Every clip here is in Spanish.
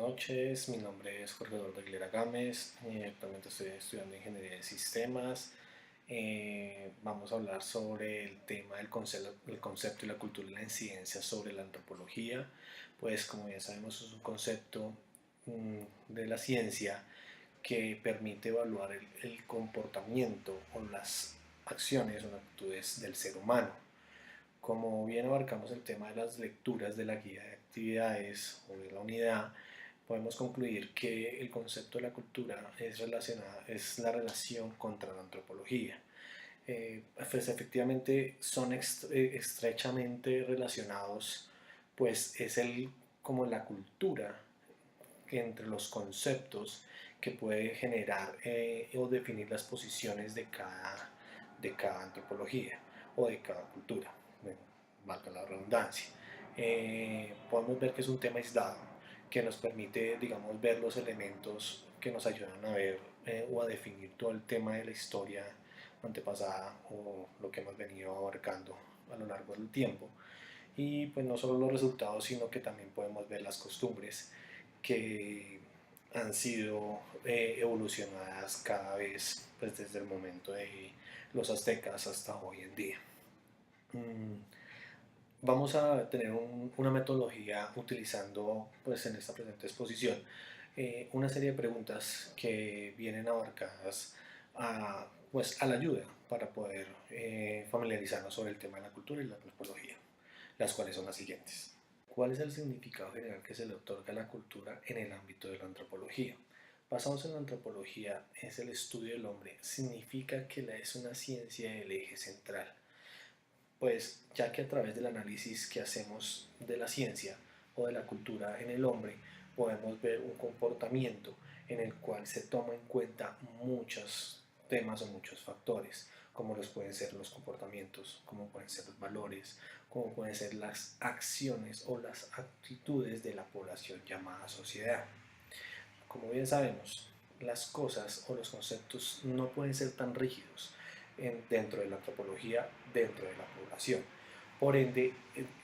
noches, mi nombre es Jorge Eduardo Aguilera Gámez, actualmente estoy estudiando Ingeniería de Sistemas. Vamos a hablar sobre el tema del concepto y la cultura y la incidencia sobre la antropología. Pues como ya sabemos es un concepto de la ciencia que permite evaluar el comportamiento o las acciones o actitudes del ser humano. Como bien abarcamos el tema de las lecturas de la guía de actividades o de la unidad, podemos concluir que el concepto de la cultura es la relación contra la antropología. Pues efectivamente son estrechamente relacionados, pues es como la cultura que entre los conceptos que puede generar o definir las posiciones de cada antropología o de cada cultura, bueno, valga la redundancia. Podemos ver que es un tema aislado que nos permite, digamos, ver los elementos que nos ayudan a ver o a definir todo el tema de la historia antepasada o lo que hemos venido abarcando a lo largo del tiempo. Y pues no solo los resultados, sino que también podemos ver las costumbres que han sido evolucionadas cada vez pues, desde el momento de los aztecas hasta hoy en día. Mm, Vamos a tener una metodología utilizando pues, en esta presente exposición una serie de preguntas que vienen abarcadas pues, a la ayuda para poder familiarizarnos sobre el tema de la cultura y la antropología, las cuales son las siguientes. ¿Cuál es el significado general que se le otorga a la cultura en el ámbito de la antropología? Basados en la antropología, es el estudio del hombre. Significa que es una ciencia del eje central. Pues ya que a través del análisis que hacemos de la ciencia o de la cultura en el hombre, podemos ver un comportamiento en el cual se toma en cuenta muchos temas o muchos factores, como los pueden ser los comportamientos, como pueden ser los valores, como pueden ser las acciones o las actitudes de la población llamada sociedad. Como bien sabemos, las cosas o los conceptos no pueden ser tan rígidos dentro de la antropología, dentro de la población. Por ende,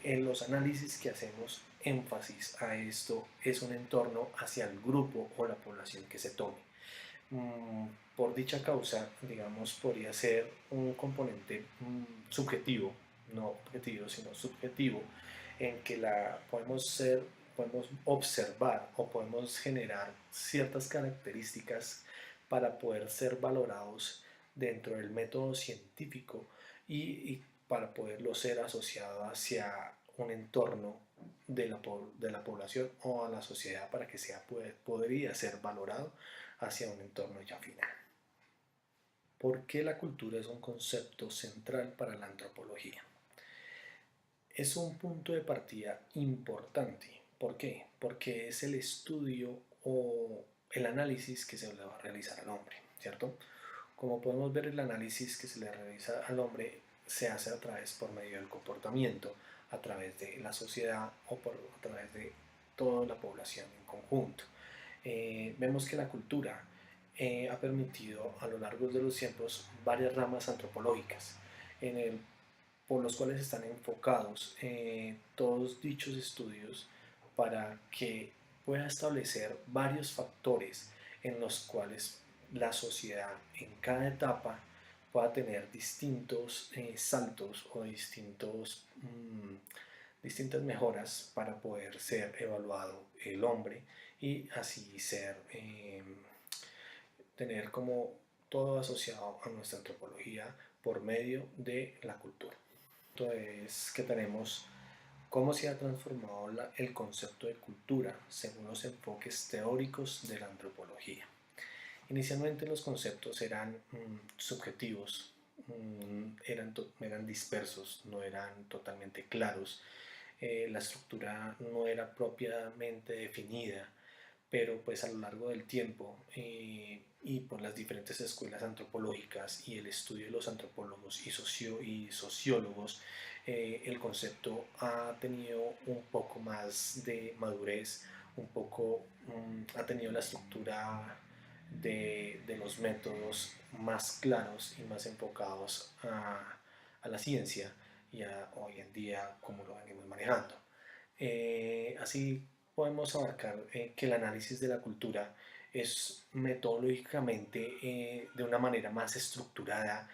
en los análisis que hacemos énfasis a esto es un entorno hacia el grupo o la población que se tome. Por dicha causa, digamos, podría ser un componente subjetivo, no objetivo, sino subjetivo, en que podemos observar o podemos generar ciertas características para poder ser valorados dentro del método científico y para poderlo ser asociado hacia un entorno de la población o a la sociedad para que podría ser valorado hacia un entorno ya final. ¿Por qué la cultura es un concepto central para la antropología? Es un punto de partida importante. ¿Por qué? Porque es el estudio o el análisis que se le va a realizar al hombre, ¿cierto? Como podemos ver, el análisis que se le realiza al hombre se hace por medio del comportamiento, a través de la sociedad o a través de toda la población en conjunto. Vemos que la cultura ha permitido a lo largo de los tiempos varias ramas antropológicas en el por los cuales están enfocados todos dichos estudios para que pueda establecer varios factores en los cuales la sociedad en cada etapa pueda tener distintos saltos o distintas mejoras para poder ser evaluado el hombre y así tener como todo asociado a nuestra antropología por medio de la cultura. Es que tenemos cómo se ha transformado el concepto de cultura según los enfoques teóricos de la antropología. Inicialmente los conceptos eran subjetivos, eran dispersos, no eran totalmente claros, la estructura no era propiamente definida, pero pues a lo largo del tiempo y por las diferentes escuelas antropológicas y el estudio de los antropólogos y sociólogos, el concepto ha tenido un poco más de madurez, ha tenido la estructura de los métodos más claros y más enfocados a la ciencia y a hoy en día como lo venimos manejando. Así podemos abarcar que el análisis de la cultura es metodológicamente de una manera más estructurada,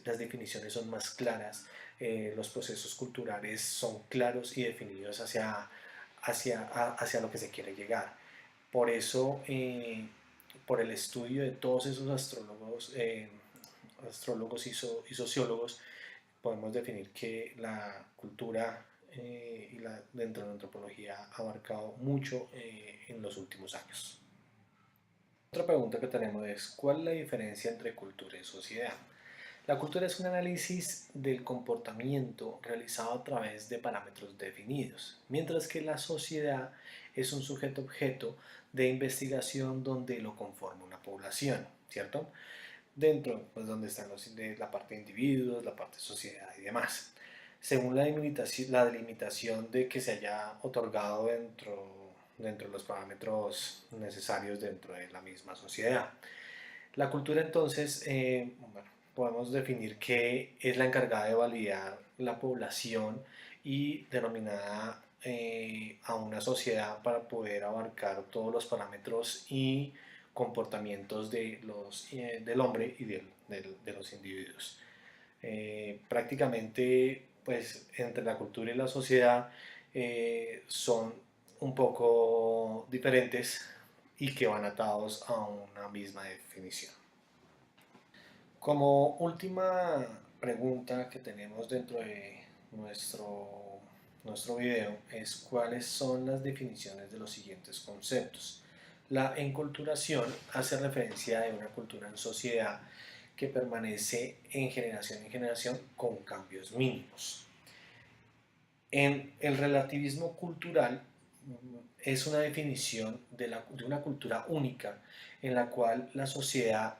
las definiciones son más claras, los procesos culturales son claros y definidos hacia lo que se quiere llegar. Por eso, por el estudio de todos esos astrólogos y sociólogos, podemos definir que la cultura dentro de la antropología ha abarcado mucho en los últimos años. Otra pregunta que tenemos es, ¿cuál es la diferencia entre cultura y sociedad? La cultura es un análisis del comportamiento realizado a través de parámetros definidos, mientras que la sociedad es un sujeto-objeto de investigación donde lo conforma una población, ¿cierto? Dentro, pues, donde están de la parte de individuos, la parte de sociedad y demás. Según la delimitación de que se haya otorgado dentro de los parámetros necesarios dentro de la misma sociedad. La cultura entonces, bueno, podemos definir que es la encargada de validar la población y denominada a una sociedad para poder abarcar todos los parámetros y comportamientos del hombre y de los individuos. Prácticamente, pues, entre la cultura y la sociedad son un poco diferentes y que van atados a una misma definición. Como última pregunta que tenemos dentro de nuestro video es cuáles son las definiciones de los siguientes conceptos. La enculturación hace referencia a una cultura en sociedad que permanece en generación con cambios mínimos. En el relativismo cultural es una definición de una cultura única en la cual la sociedad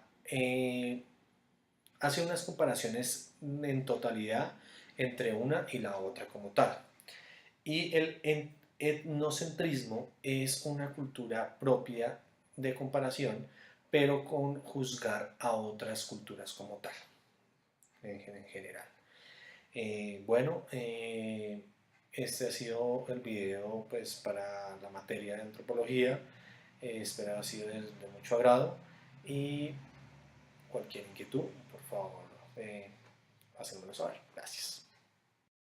hace unas comparaciones en totalidad entre una y la otra como tal. Y el etnocentrismo es una cultura propia de comparación, pero con juzgar a otras culturas como tal, en general. Bueno, este ha sido el video, pues, para la materia de antropología. Espero ha sido de mucho agrado y cualquier inquietud, por favor, hacémoslo saber. Gracias.